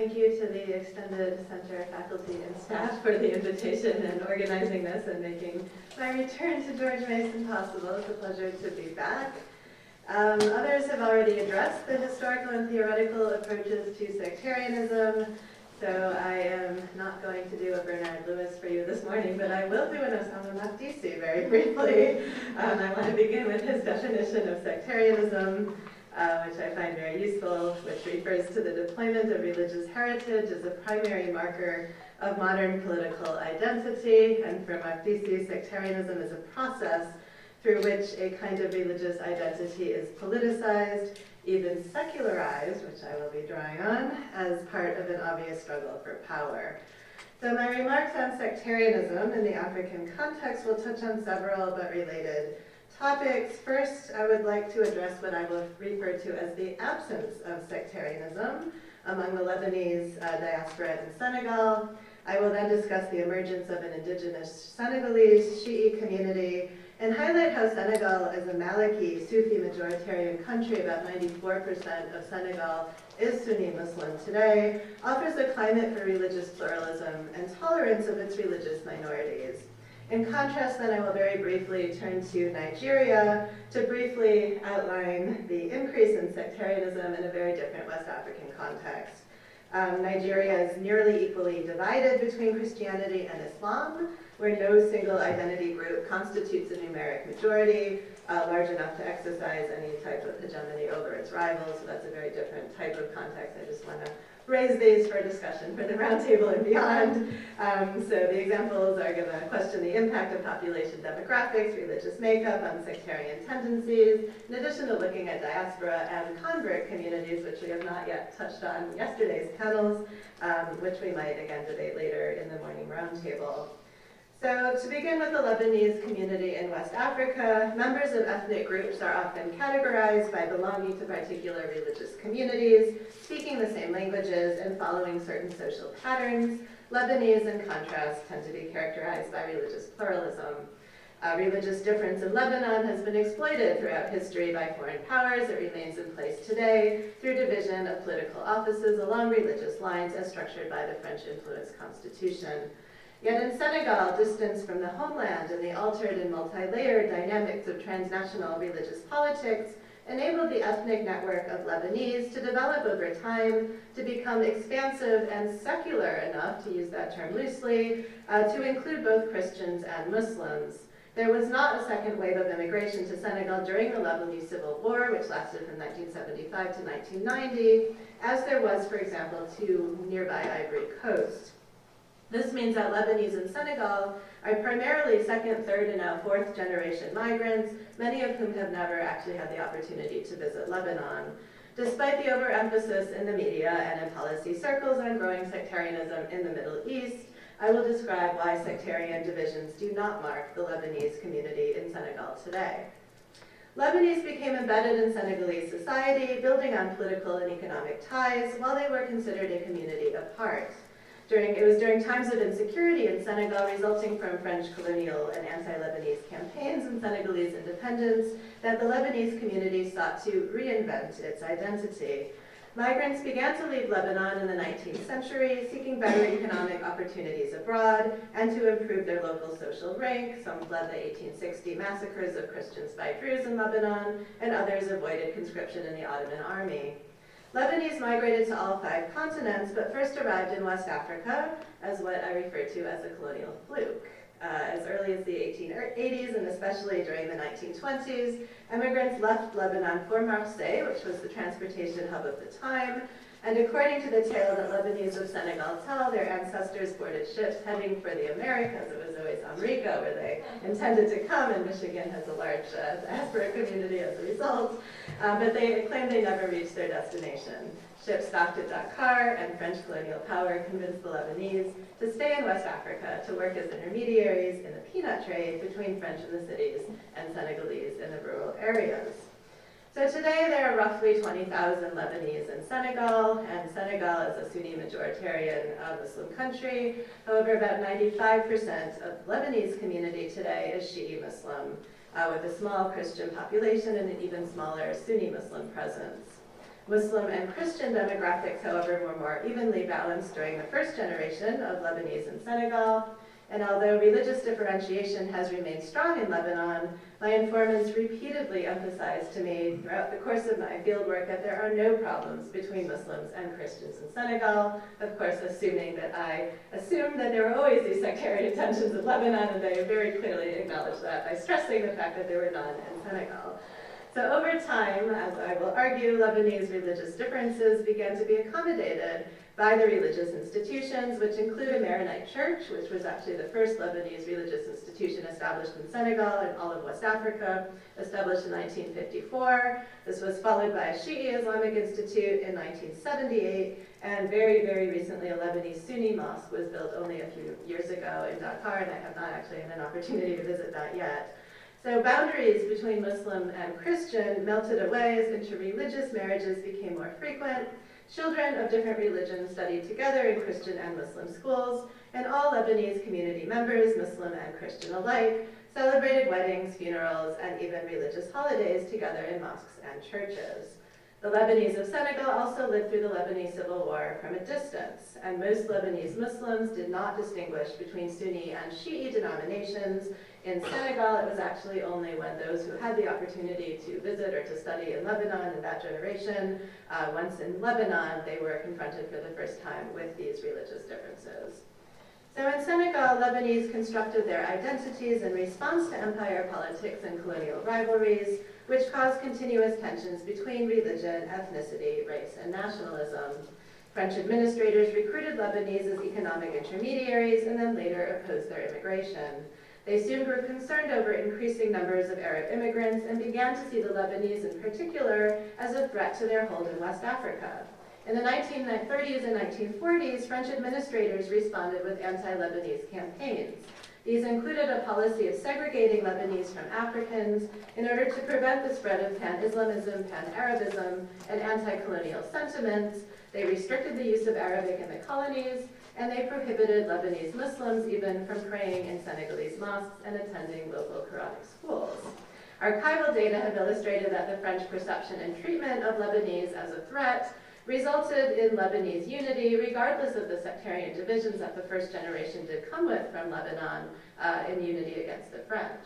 thank you to the Extended Center faculty and staff for the invitation and organizing this and making my return to George Mason possible. It's a pleasure to be back. Others have already addressed the historical and theoretical approaches to sectarianism, so I am not going to do a Bernard Lewis for you this morning, but I will do an Osama Makdisi very briefly. I want to begin with his definition of sectarianism, which I find very useful, which refers to the deployment of religious heritage as a primary marker of modern political identity. And for Makdisi, sectarianism is a process through which a kind of religious identity is politicized, even secularized, which I will be drawing on, as part of an obvious struggle for power. So my remarks on sectarianism in the African context will touch on several but related topics. First, I would like to address what I will refer to as the absence of sectarianism among the Lebanese diaspora in Senegal. I will then discuss the emergence of an indigenous Senegalese Shi'i community and highlight how Senegal, as a Maliki Sufi majoritarian country, about 94% of Senegal is Sunni Muslim today, offers a climate for religious pluralism and tolerance of its religious minorities. In contrast, then, I will very briefly turn to Nigeria to briefly outline the increase in sectarianism in a very different West African context. Nigeria is nearly equally divided between Christianity and Islam, where no single identity group constitutes a numeric majority large enough to exercise any type of hegemony over its rivals. So that's a very different type of context. I just want to raise these for discussion for the roundtable and beyond. So the examples are going to question the impact of population demographics, religious makeup on sectarian tendencies, in addition to looking at diaspora and convert communities, which we have not yet touched on in yesterday's panels, which we might again debate later in the morning roundtable. So to begin with the Lebanese community in West Africa, members of ethnic groups are often categorized by belonging to particular religious communities, speaking the same languages, and following certain social patterns. Lebanese, in contrast, tend to be characterized by religious pluralism. Religious difference in Lebanon has been exploited throughout history by foreign powers. It remains in place today through division of political offices along religious lines as structured by the French-influenced constitution. Yet in Senegal, distance from the homeland and the altered and multi-layered dynamics of transnational religious politics enabled the ethnic network of Lebanese to develop over time, to become expansive and secular enough, to use that term loosely, to include both Christians and Muslims. There was not a second wave of immigration to Senegal during the Lebanese Civil War, which lasted from 1975 to 1990, as there was, for example, to nearby Ivory Coast. This means that Lebanese in Senegal are primarily second, third, and now fourth generation migrants, many of whom have never actually had the opportunity to visit Lebanon. Despite the overemphasis in the media and in policy circles on growing sectarianism in the Middle East, I will describe why sectarian divisions do not mark the Lebanese community in Senegal today. Lebanese became embedded in Senegalese society, building on political and economic ties, while they were considered a community apart. It was during times of insecurity in Senegal resulting from French colonial and anti-Lebanese campaigns and Senegalese independence that the Lebanese community sought to reinvent its identity. Migrants began to leave Lebanon in the 19th century, seeking better economic opportunities abroad and to improve their local social rank. Some fled the 1860 massacres of Christians by Druze in Lebanon, and others avoided conscription in the Ottoman army. Lebanese migrated to all 5 continents, but first arrived in West Africa as what I refer to as a colonial fluke. As early as the 1880s and especially during the 1920s, immigrants left Lebanon for Marseille, which was the transportation hub of the time, and according to the tale that Lebanese of Senegal tell, their ancestors boarded ships heading for the Americas. It was always America where they intended to come, and Michigan has a large diaspora community as a result. But they claimed they never reached their destination. Ships stopped at Dakar, and French colonial power convinced the Lebanese to stay in West Africa to work as intermediaries in the peanut trade between French in the cities and Senegalese in the rural areas. So today there are roughly 20,000 Lebanese in Senegal, and Senegal is a Sunni majoritarian Muslim country. However, about 95% of the Lebanese community today is Shi'i Muslim, with a small Christian population and an even smaller Sunni Muslim presence. Muslim and Christian demographics, however, were more evenly balanced during the first generation of Lebanese in Senegal. And although religious differentiation has remained strong in Lebanon, my informants repeatedly emphasized to me throughout the course of my fieldwork that there are no problems between Muslims and Christians in Senegal, of course assuming that I assumed that there were always these sectarian tensions in Lebanon, and they very clearly acknowledged that by stressing the fact that there were none in Senegal. So over time, as I will argue, Lebanese religious differences began to be accommodated by the religious institutions, which include a Maronite church, which was actually the first Lebanese religious institution established in Senegal and all of West Africa, established in 1954. This was followed by a Shi'i Islamic Institute in 1978, and very, very recently a Lebanese Sunni mosque was built only a few years ago in Dakar, and I have not actually had an opportunity to visit that yet. So boundaries between Muslim and Christian melted away as interreligious marriages became more frequent. Children of different religions studied together in Christian and Muslim schools, and all Lebanese community members, Muslim and Christian alike, celebrated weddings, funerals, and even religious holidays together in mosques and churches. The Lebanese of Senegal also lived through the Lebanese Civil War from a distance, and most Lebanese Muslims did not distinguish between Sunni and Shi'i denominations. In Senegal, it was actually only when those who had the opportunity to visit or to study in Lebanon in that generation, once in Lebanon, they were confronted for the first time with these religious differences. So in Senegal, Lebanese constructed their identities in response to empire politics and colonial rivalries, which caused continuous tensions between religion, ethnicity, race, and nationalism. French administrators recruited Lebanese as economic intermediaries and then later opposed their immigration. They soon grew concerned over increasing numbers of Arab immigrants and began to see the Lebanese in particular as a threat to their hold in West Africa. In the 1930s and 1940s, French administrators responded with anti-Lebanese campaigns. These included a policy of segregating Lebanese from Africans in order to prevent the spread of pan-Islamism, pan-Arabism, and anti-colonial sentiments. They restricted the use of Arabic in the colonies, and they prohibited Lebanese Muslims even from praying in Senegalese mosques and attending local Quranic schools. Archival data have illustrated that the French perception and treatment of Lebanese as a threat resulted in Lebanese unity, regardless of the sectarian divisions that the first generation did come with from Lebanon in unity against the French.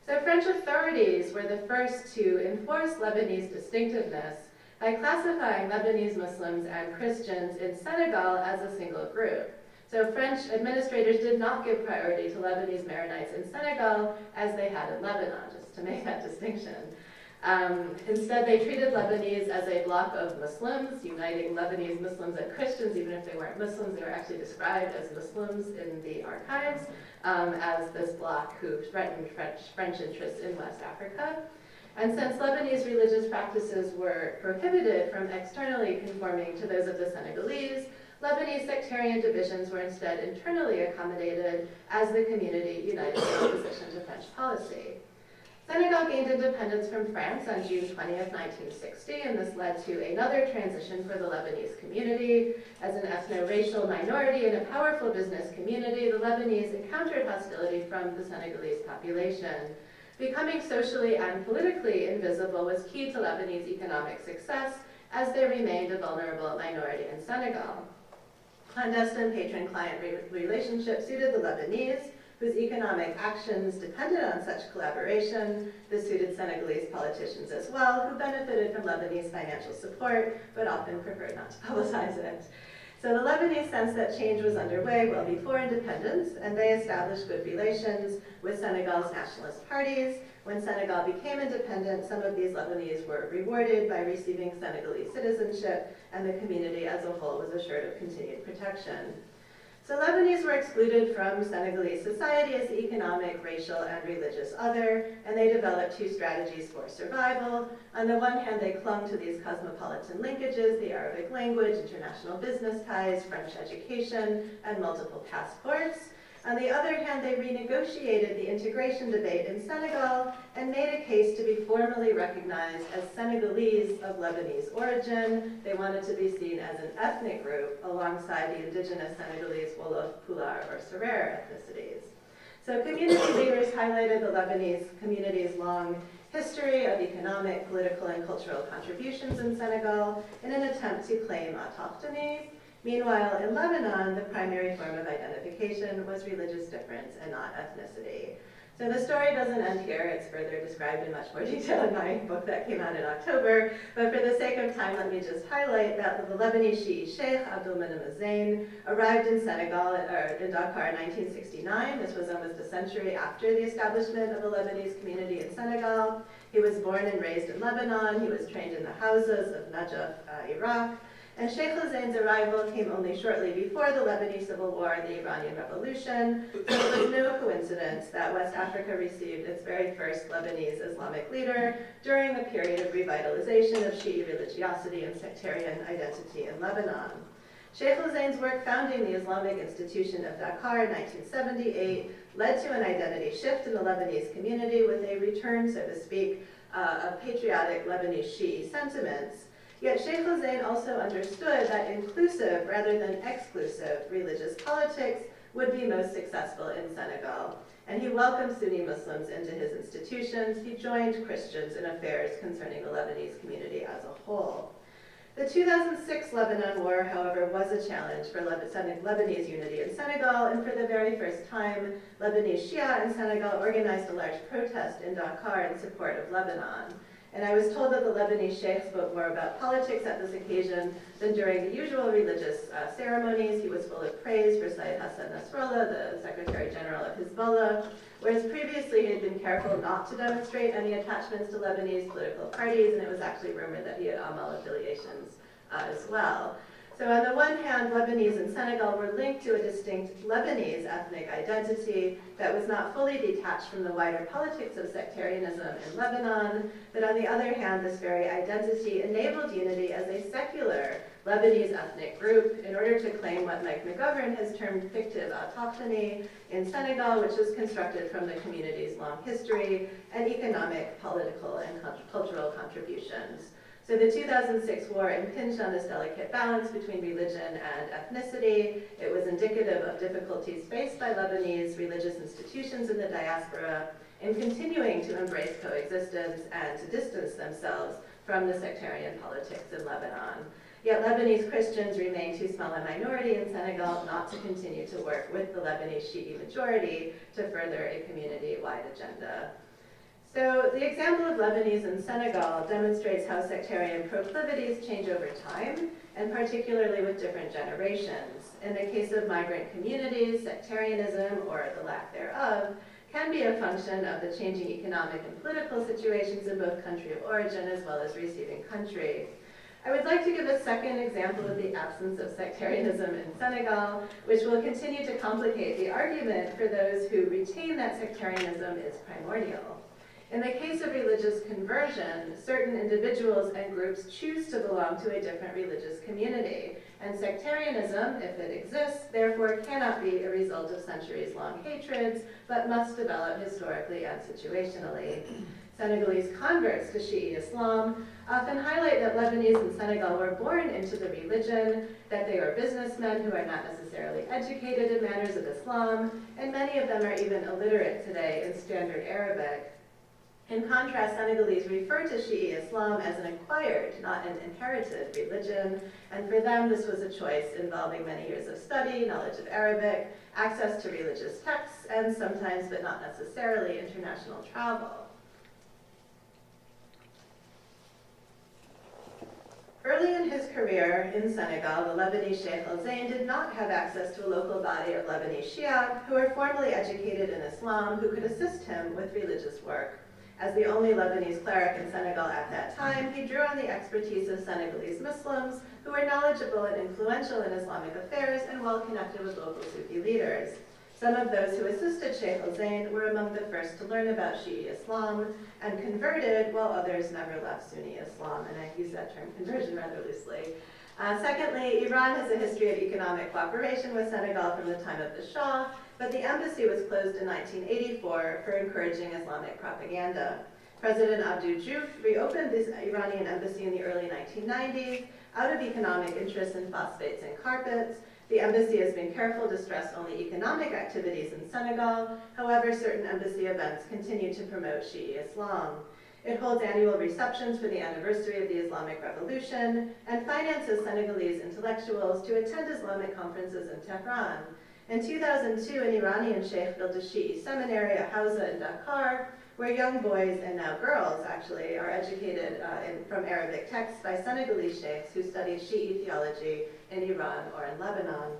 So French authorities were the first to enforce Lebanese distinctiveness by classifying Lebanese Muslims and Christians in Senegal as a single group. So French administrators did not give priority to Lebanese Maronites in Senegal as they had in Lebanon, just to make that distinction. Instead, they treated Lebanese as a block of Muslims, uniting Lebanese Muslims and Christians. Even if they weren't Muslims, they were actually described as Muslims in the archives, as this bloc who threatened French interests in West Africa. And since Lebanese religious practices were prohibited from externally conforming to those of the Senegalese, Lebanese sectarian divisions were instead internally accommodated as the community united in opposition to French policy. Senegal gained independence from France on June 20th, 1960, and this led to another transition for the Lebanese community. As an ethno-racial minority in a powerful business community, the Lebanese encountered hostility from the Senegalese population. Becoming socially and politically invisible was key to Lebanese economic success, as they remained a vulnerable minority in Senegal. Clandestine patron-client relationships suited the Lebanese, whose economic actions depended on such collaboration. This suited Senegalese politicians as well, who benefited from Lebanese financial support, but often preferred not to publicize it. So the Lebanese sensed that change was underway well before independence, and they established good relations with Senegal's nationalist parties. When Senegal became independent, some of these Lebanese were rewarded by receiving Senegalese citizenship, and the community as a whole was assured of continued protection. So Lebanese were excluded from Senegalese society as the economic, racial, and religious other, and they developed two strategies for survival. On the one hand, they clung to these cosmopolitan linkages, the Arabic language, international business ties, French education, and multiple passports. On the other hand, they renegotiated the integration debate in Senegal and made a case to be formally recognized as Senegalese of Lebanese origin. They wanted to be seen as an ethnic group alongside the indigenous Senegalese Wolof, Pulaar, or Serer ethnicities. So community leaders highlighted the Lebanese community's long history of economic, political, and cultural contributions in Senegal in an attempt to claim autochthony. Meanwhile, in Lebanon, the primary form of identification was religious difference and not ethnicity. So the story doesn't end here. It's further described in much more detail in my book that came out in October. But for the sake of time, let me just highlight that the Lebanese Shi'i Sheikh Abdulmenem Zain arrived in Senegal, in Dakar in 1969. This was almost a century after the establishment of the Lebanese community in Senegal. He was born and raised in Lebanon. He was trained in the houses of Najaf, Iraq. And Sheikh Zain's arrival came only shortly before the Lebanese Civil War and the Iranian Revolution, so it was no coincidence that West Africa received its very first Lebanese Islamic leader during a period of revitalization of Shi'i religiosity and sectarian identity in Lebanon. Sheikh Zain's work founding the Islamic Institution of Dakar in 1978 led to an identity shift in the Lebanese community with a return, so to speak, of patriotic Lebanese Shi'i sentiments. Yet Sheikh Zain also understood that inclusive rather than exclusive religious politics would be most successful in Senegal. And he welcomed Sunni Muslims into his institutions. He joined Christians in affairs concerning the Lebanese community as a whole. The 2006 Lebanon War, however, was a challenge for Lebanese unity in Senegal, and for the very first time, Lebanese Shia in Senegal organized a large protest in Dakar in support of Lebanon. And I was told that the Lebanese sheikh spoke more about politics at this occasion than during the usual religious ceremonies. He was full of praise for Sayyid Hassan Nasrallah, the Secretary General of Hezbollah, whereas previously he had been careful not to demonstrate any attachments to Lebanese political parties, and it was actually rumored that he had Amal affiliations as well. So on the one hand, Lebanese and Senegal were linked to a distinct Lebanese ethnic identity that was not fully detached from the wider politics of sectarianism in Lebanon, but on the other hand, this very identity enabled unity as a secular Lebanese ethnic group in order to claim what Mike McGovern has termed fictive autochthony in Senegal, which was constructed from the community's long history and economic, political, and cultural contributions. So the 2006 war impinged on this delicate balance between religion and ethnicity. It was indicative of difficulties faced by Lebanese religious institutions in the diaspora in continuing to embrace coexistence and to distance themselves from the sectarian politics in Lebanon. Yet Lebanese Christians remain too small a minority in Senegal not to continue to work with the Lebanese Shi'i majority to further a community-wide agenda. So the example of Lebanese in Senegal demonstrates how sectarian proclivities change over time, and particularly with different generations. In the case of migrant communities, sectarianism, or the lack thereof, can be a function of the changing economic and political situations in both country of origin as well as receiving country. I would like to give a second example of the absence of sectarianism in Senegal, which will continue to complicate the argument for those who retain that sectarianism is primordial. In the case of religious conversion, certain individuals and groups choose to belong to a different religious community, and sectarianism, if it exists, therefore cannot be a result of centuries-long hatreds, but must develop historically and situationally. Senegalese converts to Shi'i Islam often highlight that Lebanese in Senegal were born into the religion, that they are businessmen who are not necessarily educated in manners of Islam, and many of them are even illiterate today in standard Arabic. In contrast, Senegalese refer to Shi'i Islam as an acquired, not an inherited religion, and for them this was a choice involving many years of study, knowledge of Arabic, access to religious texts, and sometimes, but not necessarily, international travel. Early in his career in Senegal, the Lebanese Sheikh Zain did not have access to a local body of Lebanese Shia who were formally educated in Islam who could assist him with religious work. As the only Lebanese cleric in Senegal at that time, he drew on the expertise of Senegalese Muslims who were knowledgeable and influential in Islamic affairs and well connected with local Sufi leaders. Some of those who assisted Sheikh Zain were among the first to learn about Shi'i Islam and converted, while others never left Sunni Islam, and I use that term conversion rather loosely. Secondly, Iran has a history of economic cooperation with Senegal from the time of the Shah, but the embassy was closed in 1984 for encouraging Islamic propaganda. President Abdou Diouf reopened this Iranian embassy in the early 1990s out of economic interest in phosphates and carpets. The embassy has been careful to stress only economic activities in Senegal. However, certain embassy events continue to promote Shi'i Islam. It holds annual receptions for the anniversary of the Islamic Revolution and finances Senegalese intellectuals to attend Islamic conferences in Tehran. In 2002, an Iranian sheikh built a Shi'i seminary at Hawza in Dakar, where young boys, and now girls actually, are educated from Arabic texts by Senegalese sheikhs who studied Shi'i theology in Iran or in Lebanon.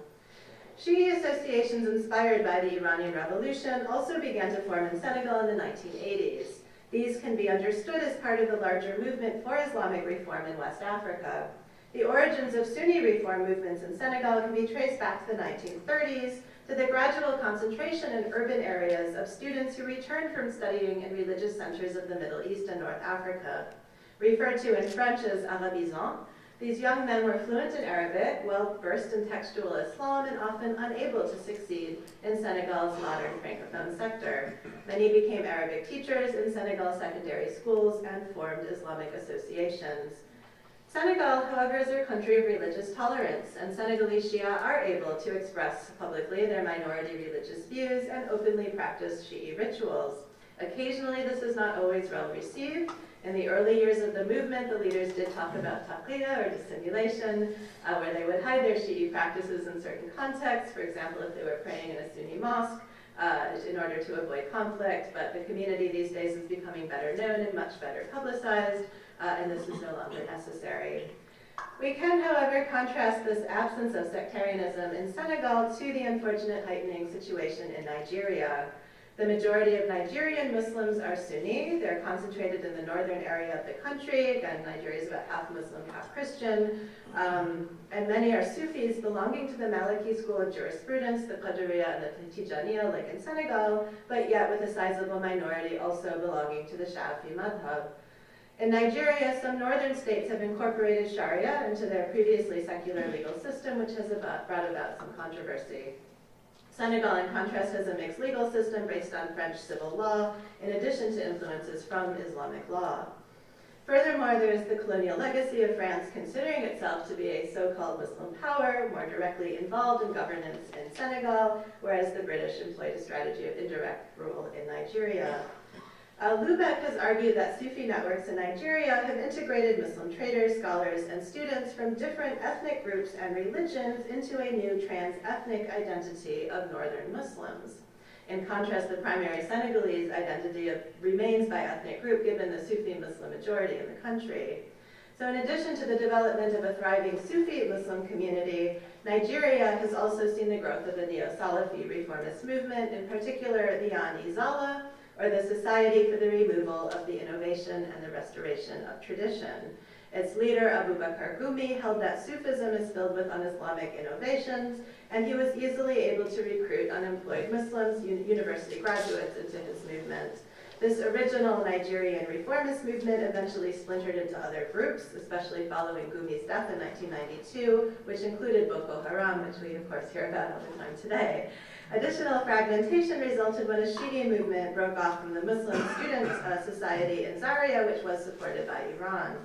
Shi'i associations inspired by the Iranian Revolution also began to form in Senegal in the 1980s. These can be understood as part of the larger movement for Islamic reform in West Africa. The origins of Sunni reform movements in Senegal can be traced back to the 1930s to the gradual concentration in urban areas of students who returned from studying in religious centers of the Middle East and North Africa. Referred to in French as arabisants, these young men were fluent in Arabic, well-versed in textual Islam, and often unable to succeed in Senegal's modern Francophone sector. Many became Arabic teachers in Senegal secondary schools and formed Islamic associations. Senegal, however, is a country of religious tolerance, and Senegalese Shia are able to express publicly their minority religious views and openly practice Shi'i rituals. Occasionally, this is not always well received. In the early years of the movement, the leaders did talk about taqiyya, or dissimulation, where they would hide their Shi'i practices in certain contexts. For example, if they were praying in a Sunni mosque, in order to avoid conflict. But the community these days is becoming better known and much better publicized, and this is no longer necessary. We can, however, contrast this absence of sectarianism in Senegal to the unfortunate heightening situation in Nigeria. The majority of Nigerian Muslims are Sunni. They're concentrated in the northern area of the country. Again, Nigeria is about half Muslim, half Christian. And many are Sufis belonging to the Maliki school of jurisprudence, the Qadariya and the Tijaniya, like in Senegal, but yet with a sizable minority also belonging to the Shafi'i madhab. In Nigeria, some northern states have incorporated Sharia into their previously secular legal system, which has brought about some controversy. Senegal, in contrast, has a mixed legal system based on French civil law, in addition to influences from Islamic law. Furthermore, there is the colonial legacy of France considering itself to be a so-called Muslim power, more directly involved in governance in Senegal, whereas the British employed a strategy of indirect rule in Nigeria. Lubeck has argued that Sufi networks in Nigeria have integrated Muslim traders, scholars, and students from different ethnic groups and religions into a new trans-ethnic identity of northern Muslims. In contrast, the primary Senegalese identity remains by ethnic group, given the Sufi Muslim majority in the country. So in addition to the development of a thriving Sufi Muslim community, Nigeria has also seen the growth of a neo-Salafi reformist movement, in particular the Izala, or the Society for the Removal of the Innovation and the Restoration of Tradition. Its leader, Abu Bakr Gumi, held that Sufism is filled with un-Islamic innovations, and he was easily able to recruit unemployed Muslims, university graduates, into his movement. This original Nigerian reformist movement eventually splintered into other groups, especially following Gumi's death in 1992, which included Boko Haram, which we of course hear about all the time today. Additional fragmentation resulted when a Shi'i movement broke off from the Muslim Student Society in Zaria, which was supported by Iran.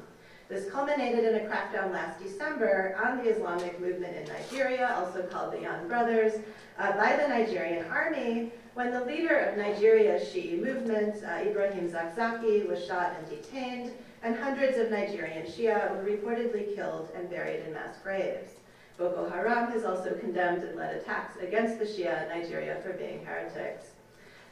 This culminated in a crackdown last December on the Islamic movement in Nigeria, also called the Young Brothers, by the Nigerian army, when the leader of Nigeria's Shi'i movement, Ibrahim Zakzaki, was shot and detained, and hundreds of Nigerian Shia were reportedly killed and buried in mass graves. Boko Haram has also condemned and led attacks against the Shia in Nigeria for being heretics.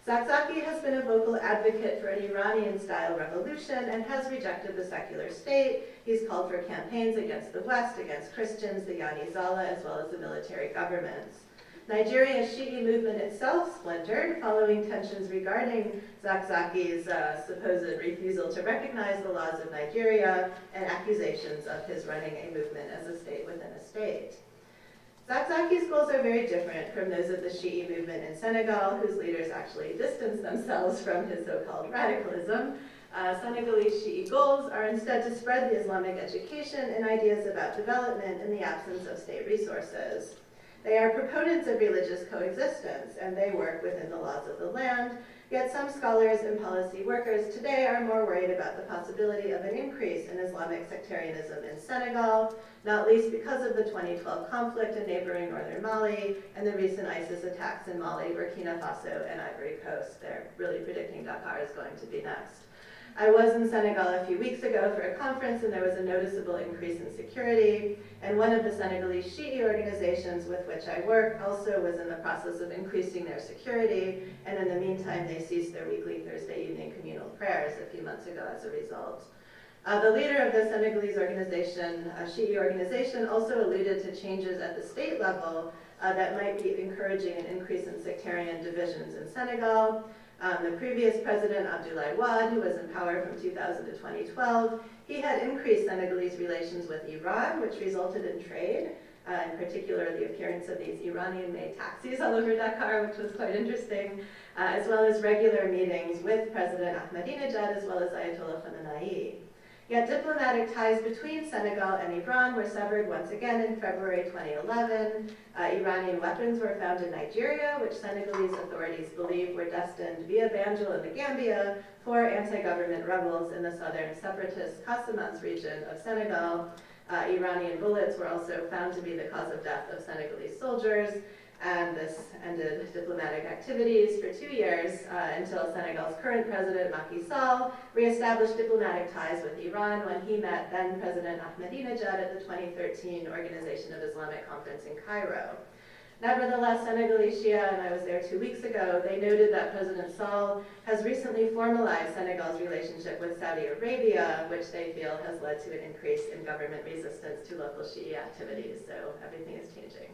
Zakzaki has been a vocal advocate for an Iranian-style revolution and has rejected the secular state. He's called for campaigns against the West, against Christians, the Izala, as well as the military governments. Nigeria's Shi'i movement itself splintered following tensions regarding Zakzaki's supposed refusal to recognize the laws of Nigeria and accusations of his running a movement as a state within a state. Zakzaki's goals are very different from those of the Shi'i movement in Senegal, whose leaders actually distanced themselves from his so-called radicalism. Senegalese Shi'i goals are instead to spread the Islamic education and ideas about development in the absence of state resources. They are proponents of religious coexistence, and they work within the laws of the land, yet some scholars and policy workers today are more worried about the possibility of an increase in Islamic sectarianism in Senegal, not least because of the 2012 conflict in neighboring northern Mali and the recent ISIS attacks in Mali, Burkina Faso, and Ivory Coast. They're really predicting Dakar is going to be next. I was in Senegal a few weeks ago for a conference, and there was a noticeable increase in security. And one of the Senegalese Shi'i organizations with which I work also was in the process of increasing their security. And in the meantime, they ceased their weekly Thursday evening communal prayers a few months ago as a result. The leader of the Senegalese organization, Shi'i organization, also alluded to changes at the state level that might be encouraging an increase in sectarian divisions in Senegal. The previous president, Abdoulaye Wade, who was in power from 2000 to 2012, he had increased Senegalese relations with Iran, which resulted in trade, in particular the appearance of these Iranian-made taxis all over Dakar, which was quite interesting, as well as regular meetings with President Ahmadinejad, as well as Ayatollah Khamenei. Yet diplomatic ties between Senegal and Iran were severed once again in February 2011. Iranian weapons were found in Nigeria, which Senegalese authorities believe were destined via Banjul in the Gambia for anti-government rebels in the southern separatist Casamance region of Senegal. Iranian bullets were also found to be the cause of death of Senegalese soldiers, and this ended diplomatic activities for 2 years until Senegal's current president, Macky Sall, reestablished diplomatic ties with Iran when he met then President Ahmadinejad at the 2013 Organization of Islamic Conference in Cairo. Nevertheless, Senegalese Shia, and I was there 2 weeks ago, they noted that President Sall has recently formalized Senegal's relationship with Saudi Arabia, which they feel has led to an increase in government resistance to local Shi'i activities, so everything is changing.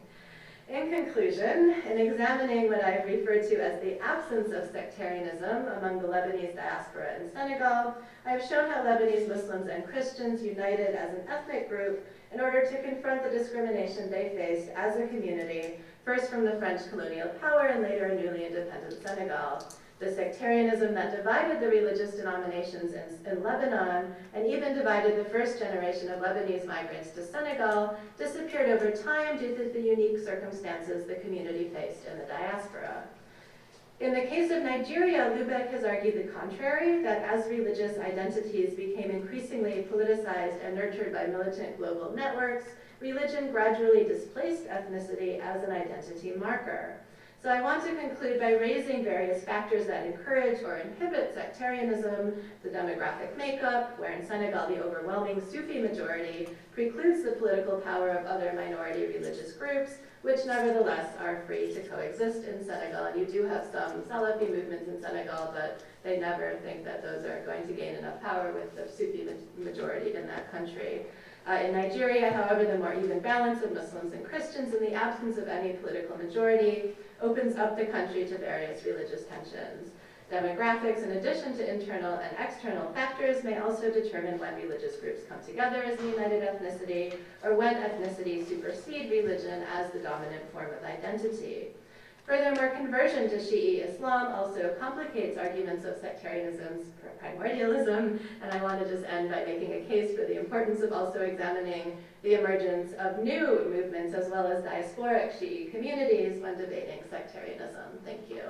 In conclusion, in examining what I have referred to as the absence of sectarianism among the Lebanese diaspora in Senegal, I have shown how Lebanese Muslims and Christians united as an ethnic group in order to confront the discrimination they faced as a community, first from the French colonial power and later in newly independent Senegal. The sectarianism that divided the religious denominations in Lebanon and even divided the first generation of Lebanese migrants to Senegal disappeared over time due to the unique circumstances the community faced in the diaspora. In the case of Nigeria, Lubeck has argued the contrary, that as religious identities became increasingly politicized and nurtured by militant global networks, religion gradually displaced ethnicity as an identity marker. So I want to conclude by raising various factors that encourage or inhibit sectarianism, the demographic makeup, where in Senegal the overwhelming Sufi majority precludes the political power of other minority religious groups, which nevertheless are free to coexist in Senegal. And you do have some Salafi movements in Senegal, but they never think that those are going to gain enough power with the Sufi majority in that country. In Nigeria, however, the more even balance of Muslims and Christians in the absence of any political majority opens up the country to various religious tensions. Demographics, in addition to internal and external factors, may also determine when religious groups come together as a united ethnicity, or when ethnicity supersedes religion as the dominant form of identity. Furthermore, conversion to Shi'i Islam also complicates arguments of sectarianism's primordialism, and I want to just end by making a case for the importance of also examining the emergence of new movements as well as diasporic Shi'i communities when debating sectarianism. Thank you.